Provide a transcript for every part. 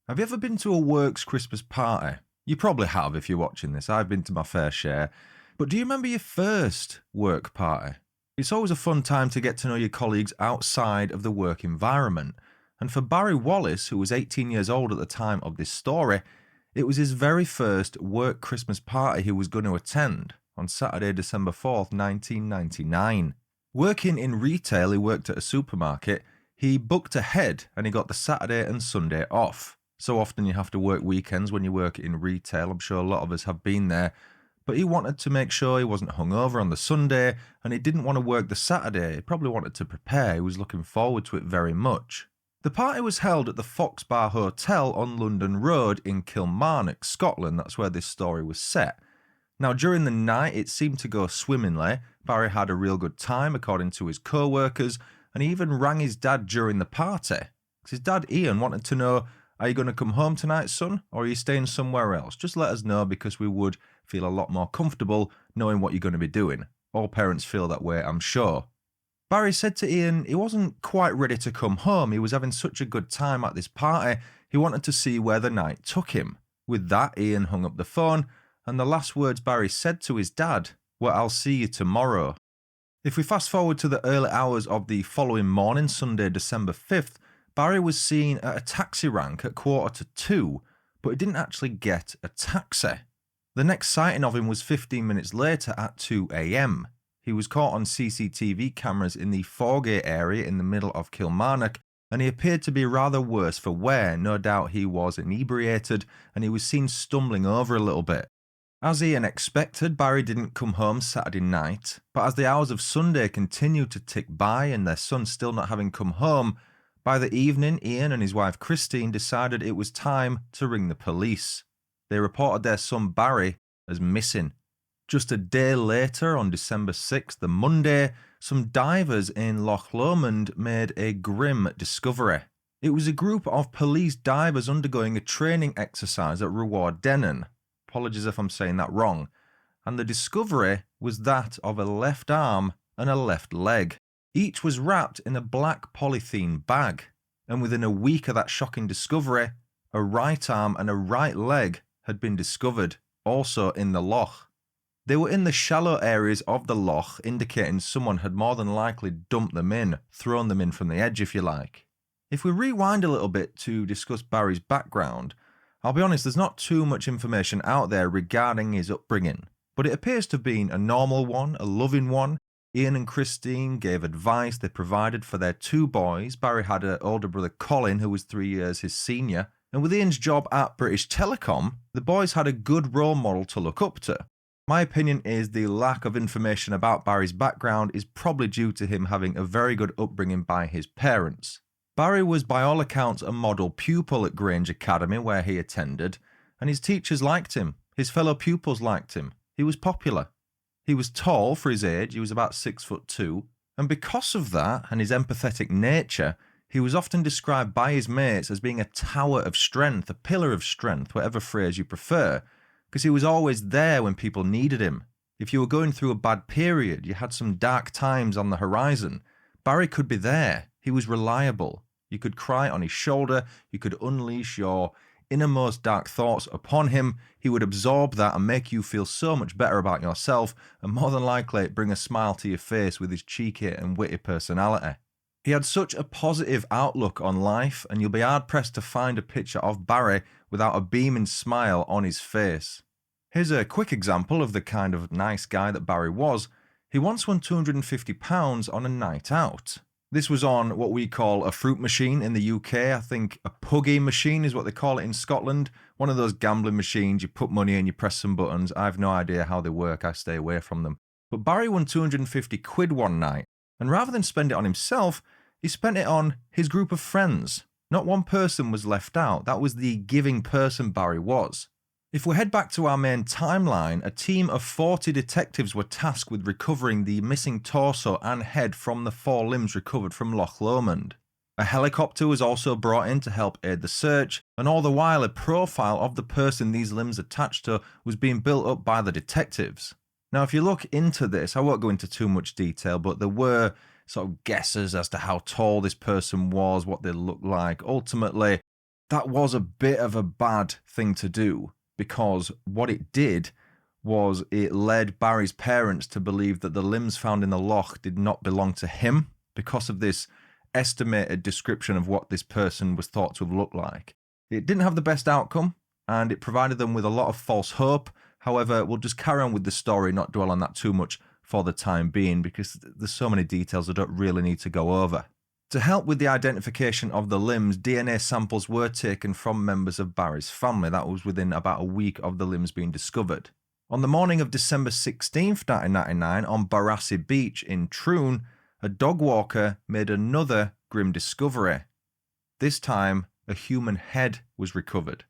Have you ever been to a works Christmas party? You probably have if you're watching this. I've been to my fair share. But do you remember your first work party? It's always a fun time to get to know your colleagues outside of the work environment. And for Barry Wallace, who was 18 years old at the time of this story, it was his very first work Christmas party he was going to attend on Saturday, December 4th, 1999. Working in retail, he worked at a supermarket. He booked ahead and he got the Saturday and Sunday off. So often you have to work weekends when you work in retail. I'm sure a lot of us have been there. But he wanted to make sure he wasn't hungover on the Sunday and he didn't want to work the Saturday. He probably wanted to prepare. He was looking forward to it very much. The party was held at the Fox Bar Hotel on London Road in Kilmarnock, Scotland. That's where this story was set. Now, during the night, it seemed to go swimmingly. Barry had a real good time, according to his co-workers, and he even rang his dad during the party. His dad, Ian, wanted to know, are you going to come home tonight, son, or are you staying somewhere else? Just let us know because we would feel a lot more comfortable knowing what you're going to be doing. All parents feel that way, I'm sure. Barry said to Ian he wasn't quite ready to come home. He was having such a good time at this party, he wanted to see where the night took him. With that, Ian hung up the phone, and the last words Barry said to his dad were, "I'll see you tomorrow." If we fast forward to the early hours of the following morning, Sunday, December 5th, Barry was seen at a taxi rank at 1:45, but he didn't actually get a taxi. The next sighting of him was 15 minutes later at 2 a.m. He was caught on CCTV cameras in the Foregate area in the middle of Kilmarnock, and he appeared to be rather worse for wear. No doubt he was inebriated, and he was seen stumbling over a little bit. As Ian expected, Barry didn't come home Saturday night, but as the hours of Sunday continued to tick by and their son still not having come home, by the evening, Ian and his wife Christine decided it was time to ring the police. They reported their son Barry as missing. Just a day later, on December 6th, the Monday, some divers in Loch made a grim discovery. It was a group of police divers undergoing a training exercise at Reward Denon. Apologies if I'm saying that wrong. And the discovery was that of a left arm and a left leg. Each was wrapped in a black polythene bag. And within a week of that shocking discovery, a right arm and a right leg had been discovered, also in the Loch. They were in the shallow areas of the Loch, indicating someone had more than likely dumped them in, thrown them in from the edge if you like. If we rewind a little bit to discuss Barry's background, I'll be honest, there's not too much information out there regarding his upbringing, but it appears to have been a normal one, a loving one. Ian and Christine gave advice, they provided for their two boys. Barry had an older brother, Colin, who was 3 years his senior, and with Ian's job at British Telecom, the boys had a good role model to look up to. My opinion is the lack of information about Barry's background is probably due to him having a very good upbringing by his parents. Barry was by all accounts a model pupil at Grange Academy where he attended, and his teachers liked him, his fellow pupils liked him, he was popular. He was tall for his age, he was about 6'2", and because of that and his empathetic nature, he was often described by his mates as being a tower of strength, a pillar of strength, whatever phrase you prefer, because he was always there when people needed him. If you were going through a bad period, you had some dark times on the horizon, Barry could be there, he was reliable. You could cry on his shoulder, you could unleash your innermost dark thoughts upon him, he would absorb that and make you feel so much better about yourself, and more than likely bring a smile to your face with his cheeky and witty personality. He had such a positive outlook on life, and you'll be hard-pressed to find a picture of Barry without a beaming smile on his face. Here's a quick example of the kind of nice guy that Barry was. He once won £250 on a night out. This was on what we call a fruit machine in the UK. I think a puggy machine is what they call it in Scotland. One of those gambling machines, you put money in, you press some buttons. I have no idea how they work, I stay away from them. But Barry won £250 one night, and rather than spend it on himself, he spent it on his group of friends. Not one person was left out. That was the giving person Barry was. If we head back to our main timeline, a team of 40 detectives were tasked with recovering the missing torso and head from the 4 limbs recovered from Loch Lomond. A helicopter was also brought in to help aid the search, and all the while a profile of the person these limbs attached to was being built up by the detectives. Now, if you look into this, I won't go into too much detail, but there were sort of guesses as to how tall this person was, what they looked like. Ultimately, That was a bit of a bad thing to do, because what it did was it led Barry's parents to believe that the limbs found in the loch did not belong to him because of this estimated description of what this person was thought to have looked like. It didn't have the best outcome, and it provided them with a lot of false hope. However, we'll just carry on with the story, not dwell on that too much for the time being, because there's so many details I don't really need to go over. To help with the identification of the limbs, DNA samples were taken from members of Barry's family. That was within about a week of the limbs being discovered. On the morning of December 16th, 1999, on Barassi Beach in Troon, a dog walker made another grim discovery. This time, a human head was recovered.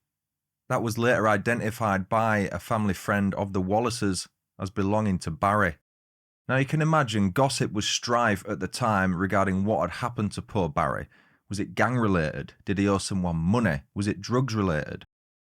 That was later identified by a family friend of the Wallaces as belonging to Barry. Now you can imagine gossip was strife at the time regarding what had happened to poor Barry. Was it gang related? Did he owe someone money? Was it drugs related?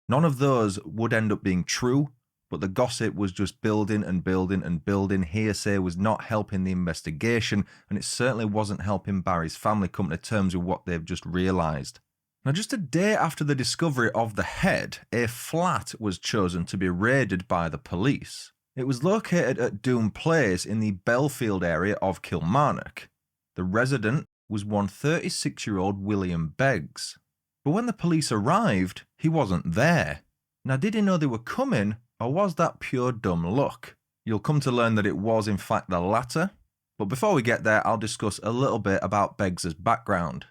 None of those would end up being true, but the gossip was just building and building and building. Hearsay was not helping the investigation, and it certainly wasn't helping Barry's family come to terms with what they've just realised. Now, just a day after the discovery of the head, a flat was chosen to be raided by the police. It was located at Doom Place in the Belfield area of Kilmarnock. The resident was one 36-year-old William Beggs. But when the police arrived, he wasn't there. Now, did he know they were coming, or was that pure dumb luck? You'll come to learn that it was in fact the latter. But before we get there, I'll discuss a little bit about Beggs' background.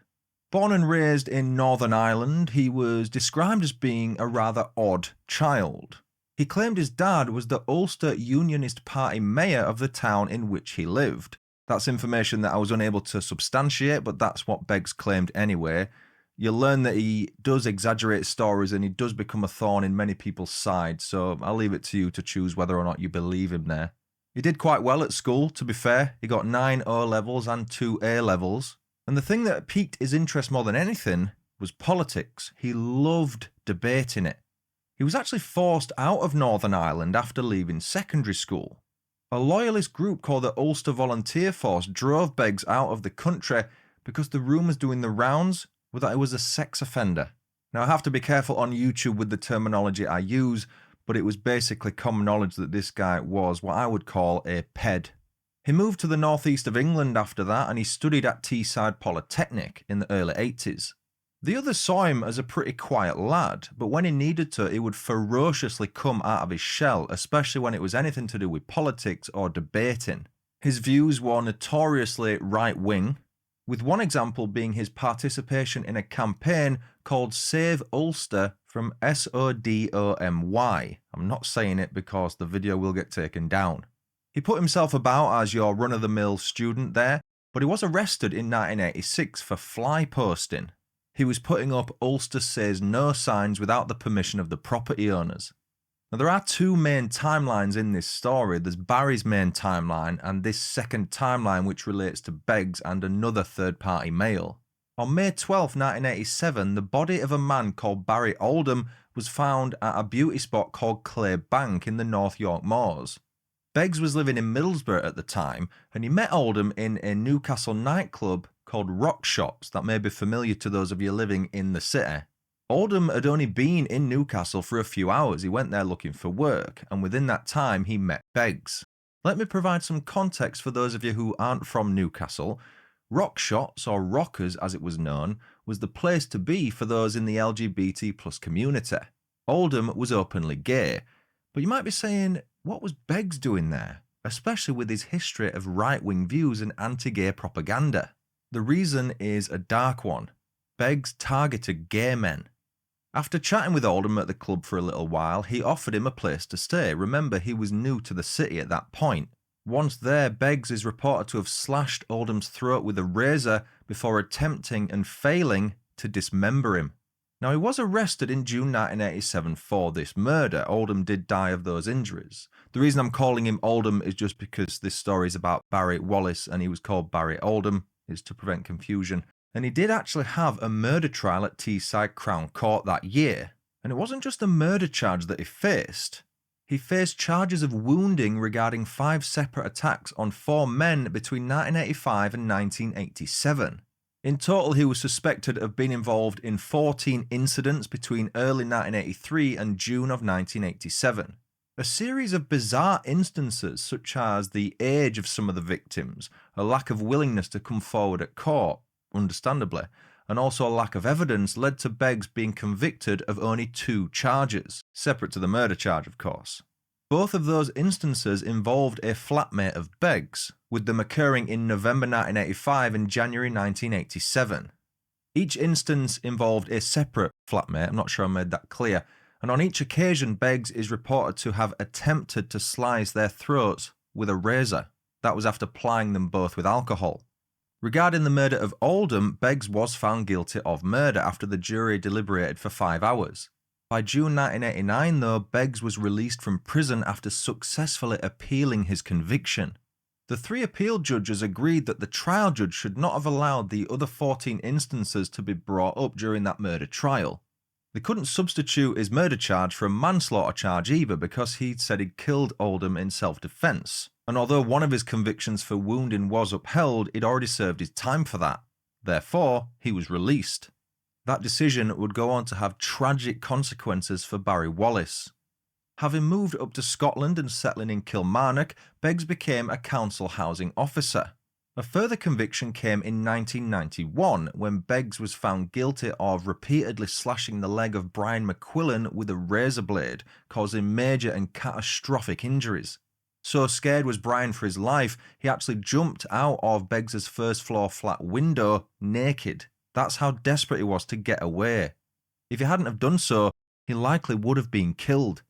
Born and raised in Northern Ireland, he was described as being a rather odd child. He claimed his dad was the Ulster Unionist Party mayor of the town in which he lived. That's information that I was unable to substantiate, but that's what Beggs claimed anyway. You'll learn that he does exaggerate stories and he does become a thorn in many people's sides, so I'll leave it to you to choose whether or not you believe him there. He did quite well at school, to be fair. He got 9 O-levels and 2 A-levels. And the thing that piqued his interest more than anything was politics. He loved debating it. He was actually forced out of Northern Ireland after leaving secondary school. A loyalist group called the Ulster Volunteer Force drove Beggs out of the country because the rumours doing the rounds were that he was a sex offender. Now, I have to be careful on YouTube with the terminology I use, but it was basically common knowledge that this guy was what I would call a ped. He moved to the northeast of England after that, and he studied at Teesside Polytechnic in the early 80s. The others saw him as a pretty quiet lad, but when he needed to, he would ferociously come out of his shell, especially when it was anything to do with politics or debating. His views were notoriously right-wing, with one example being his participation in a campaign called Save Ulster from SODOMY. I'm not saying it because the video will get taken down. He put himself about as your run-of-the-mill student there, but he was arrested in 1986 for fly posting. He was putting up Ulster Says No signs without the permission of the property owners. Now, there are 2 main timelines in this story. There's Barry's main timeline and this second timeline which relates to Beggs and another third-party male. On May 12, 1987, the body of a man called Barry Oldham was found at a beauty spot called Clay Bank in the North York Moors. Beggs was living in Middlesbrough at the time, and he met Oldham in a Newcastle nightclub called Rock Shops that may be familiar to those of you living in the city. Oldham had only been in Newcastle for a few hours. He went there looking for work, and within that time he met Beggs. Let me provide some context for those of you who aren't from Newcastle. Rock Shops, or Rockers as it was known, was the place to be for those in the LGBT plus community. Oldham was openly gay, but you might be saying, what was Beggs doing there, especially with his history of right-wing views and anti-gay propaganda? The reason is a dark one. Beggs targeted gay men. After chatting with Oldham at the club for a little while, he offered him a place to stay. Remember, he was new to the city at that point. Once there, Beggs is reported to have slashed Oldham's throat with a razor before attempting and failing to dismember him. Now, he was arrested in June 1987 for this murder. Oldham did die of those injuries. The reason I'm calling him Oldham is just because this story is about Barry Wallace and he was called Barry Oldham, is to prevent confusion. And he did actually have a murder trial at Teesside Crown Court that year. And it wasn't just a murder charge that he faced. He faced charges of wounding regarding 5 separate attacks on 4 men between 1985 and 1987. In total, he was suspected of being involved in 14 incidents between early 1983 and June of 1987. A series of bizarre instances, such as the age of some of the victims, a lack of willingness to come forward at court, understandably, and also a lack of evidence, led to Beggs being convicted of only 2 charges, separate to the murder charge, of course. Both of those instances involved a flatmate of Beggs, with them occurring in November 1985 and January 1987. Each instance involved a separate flatmate, I'm not sure I made that clear, and on each occasion Beggs is reported to have attempted to slice their throats with a razor. That was after plying them both with alcohol. Regarding the murder of Oldham, Beggs was found guilty of murder after the jury deliberated for 5 hours. By June 1989, though, Beggs was released from prison after successfully appealing his conviction. The 3 appeal judges agreed that the trial judge should not have allowed the other 14 instances to be brought up during that murder trial. They couldn't substitute his murder charge for a manslaughter charge either, because he'd said he'd killed Oldham in self-defence. And although one of his convictions for wounding was upheld, he'd already served his time for that. Therefore, he was released. That decision would go on to have tragic consequences for Barry Wallace. Having moved up to Scotland and settling in Kilmarnock, Beggs became a council housing officer. A further conviction came in 1991 when Beggs was found guilty of repeatedly slashing the leg of Brian McQuillan with a razor blade, causing major and catastrophic injuries. So scared was Brian for his life, he actually jumped out of Beggs's first floor flat window naked. That's how desperate he was to get away. If he hadn't have done so, he likely would have been killed.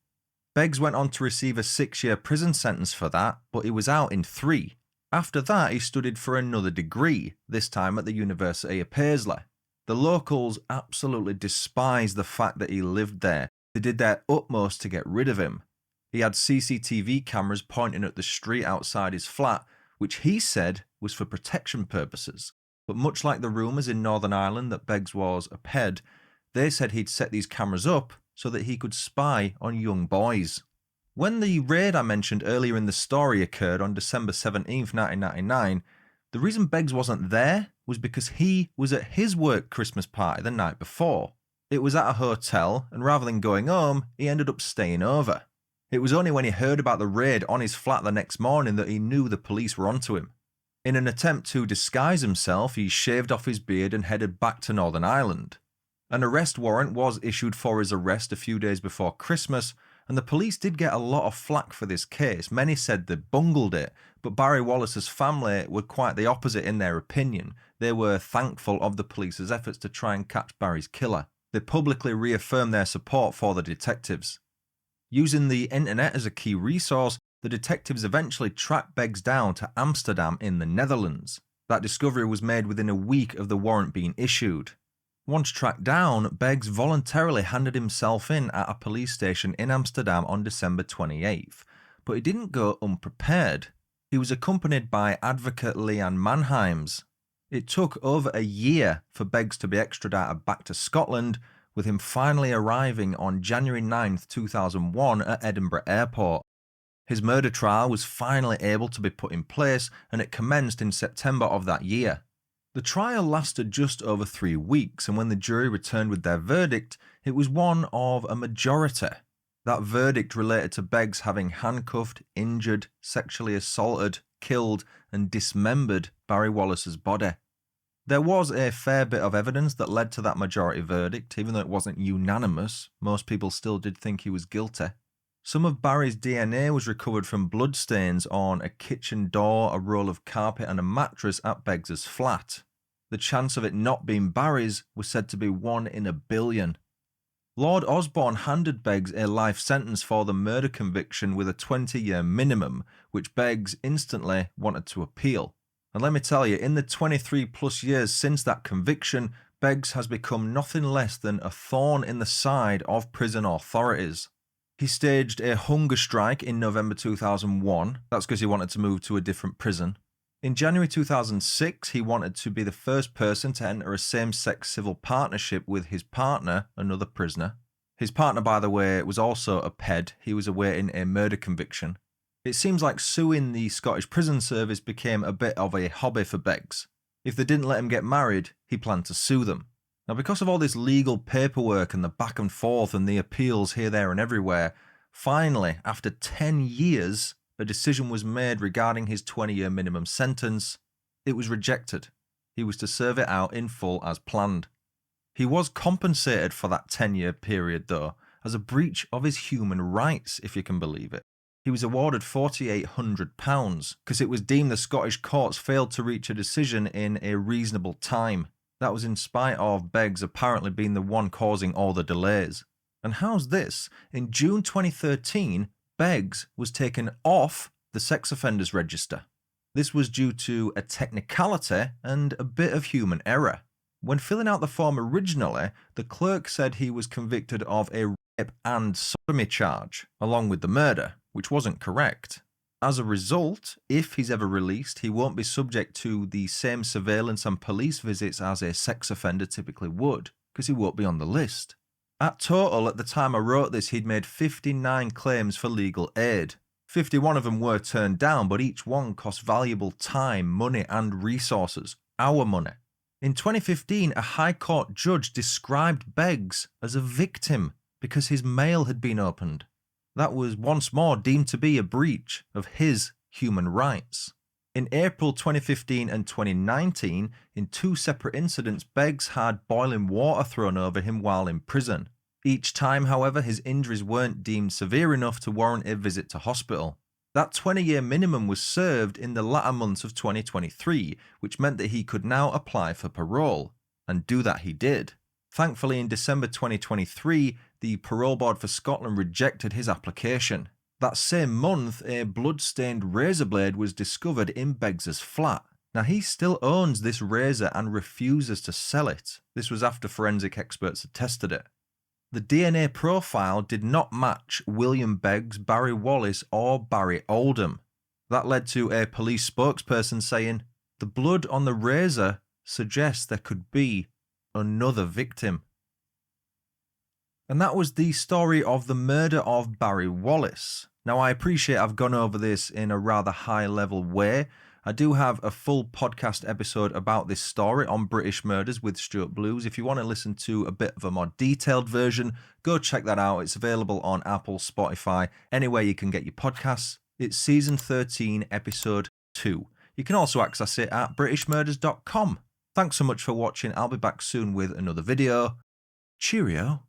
Beggs went on to receive a 6-year prison sentence for that, but he was out in 3. After that, he studied for another degree, this time at the University of Paisley. The locals absolutely despised the fact that he lived there. They did their utmost to get rid of him. He had CCTV cameras pointing at the street outside his flat, which he said was for protection purposes. But much like the rumours in Northern Ireland that Beggs was a ped, they said he'd set these cameras up so that he could spy on young boys. When the raid I mentioned earlier in the story occurred on December 17th, 1999, the reason Beggs wasn't there was because he was at his work Christmas party the night before. It was at a hotel, and rather than going home, he ended up staying over. It was only when he heard about the raid on his flat the next morning that he knew the police were onto him. In an attempt to disguise himself, he shaved off his beard and headed back to Northern Ireland. An arrest warrant was issued for his arrest a few days before Christmas, and the police did get a lot of flack for this case. Many said they bungled it, but Barry Wallace's family were quite the opposite in their opinion. They were thankful of the police's efforts to try and catch Barry's killer. They publicly reaffirmed their support for the detectives. Using the internet as a key resource, the detectives eventually tracked Beggs down to Amsterdam in the Netherlands. That discovery was made within a week of the warrant being issued. Once tracked down, Beggs voluntarily handed himself in at a police station in Amsterdam on December 28th, but he didn't go unprepared. He was accompanied by advocate Leanne Mannheims. It took over a year for Beggs to be extradited back to Scotland, with him finally arriving on January 9th, 2001 at Edinburgh Airport. His murder trial was finally able to be put in place, and it commenced in September of that year. The trial lasted just over 3 weeks, and when the jury returned with their verdict, it was one of a majority. That verdict related to Beggs having handcuffed, injured, sexually assaulted, killed, and dismembered Barry Wallace's body. There was a fair bit of evidence that led to that majority verdict, even though it wasn't unanimous. Most people still did think he was guilty. Some of Barry's DNA was recovered from bloodstains on a kitchen door, a roll of carpet and a mattress at Beggs's flat. The chance of it not being Barry's was said to be 1 in a billion. Lord Osborne handed Beggs a life sentence for the murder conviction with a 20-year minimum, which Beggs instantly wanted to appeal. And let me tell you, in the 23 plus years since that conviction, Beggs has become nothing less than a thorn in the side of prison authorities. He staged a hunger strike in November 2001. That's because he wanted to move to a different prison. In January 2006, he wanted to be the first person to enter a same-sex civil partnership with his partner, another prisoner. His partner, by the way, was also a ped. He was awaiting a murder conviction. It seems like suing the Scottish Prison Service became a bit of a hobby for Beggs. If they didn't let him get married, he planned to sue them. Now, because of all this legal paperwork and the back and forth and the appeals here, there and everywhere, finally, after 10 years, a decision was made regarding his 20-year minimum sentence. It was rejected. He was to serve it out in full as planned. He was compensated for that 10-year period, though, as a breach of his human rights, if you can believe it. He was awarded £4,800 because it was deemed the Scottish courts failed to reach a decision in a reasonable time. That was in spite of Beggs apparently being the one causing all the delays. And how's this? In June 2013, Beggs was taken off the sex offenders register. This was due to a technicality and a bit of human error. When filling out the form originally, the clerk said he was convicted of a rape and sodomy charge, along with the murder, which wasn't correct. As a result, if he's ever released, he won't be subject to the same surveillance and police visits as a sex offender typically would, because he won't be on the list. At total, at the time I wrote this, he'd made 59 claims for legal aid. 51 of them were turned down, but each one cost valuable time, money and resources. Our money. In 2015, a High Court judge described Beggs as a victim because his mail had been opened. That was once more deemed to be a breach of his human rights. In April 2015 and 2019, in two separate incidents, Beggs had boiling water thrown over him while in prison. Each time, however, his injuries weren't deemed severe enough to warrant a visit to hospital. That 20-year minimum was served in the latter months of 2023, which meant that he could now apply for parole. And do that he did. Thankfully, in December 2023, the Parole Board for Scotland rejected his application. That same month, a blood-stained razor blade was discovered in Beggs's flat. Now, he still owns this razor and refuses to sell it. This was after forensic experts had tested it. The DNA profile did not match William Beggs, Barry Wallace, or Barry Oldham. That led to a police spokesperson saying, "The blood on the razor suggests there could be another victim." And that was the story of the murder of Barry Wallace. Now, I appreciate I've gone over this in a rather high-level way. I do have a full podcast episode about this story on British murders with Stuart Blues. If you want to listen to a bit of a more detailed version, go check that out. It's available on Apple, Spotify, anywhere you can get your podcasts. It's season 13, episode 2. You can also access it at britishmurders.com. Thanks so much for watching. I'll be back soon with another video. Cheerio.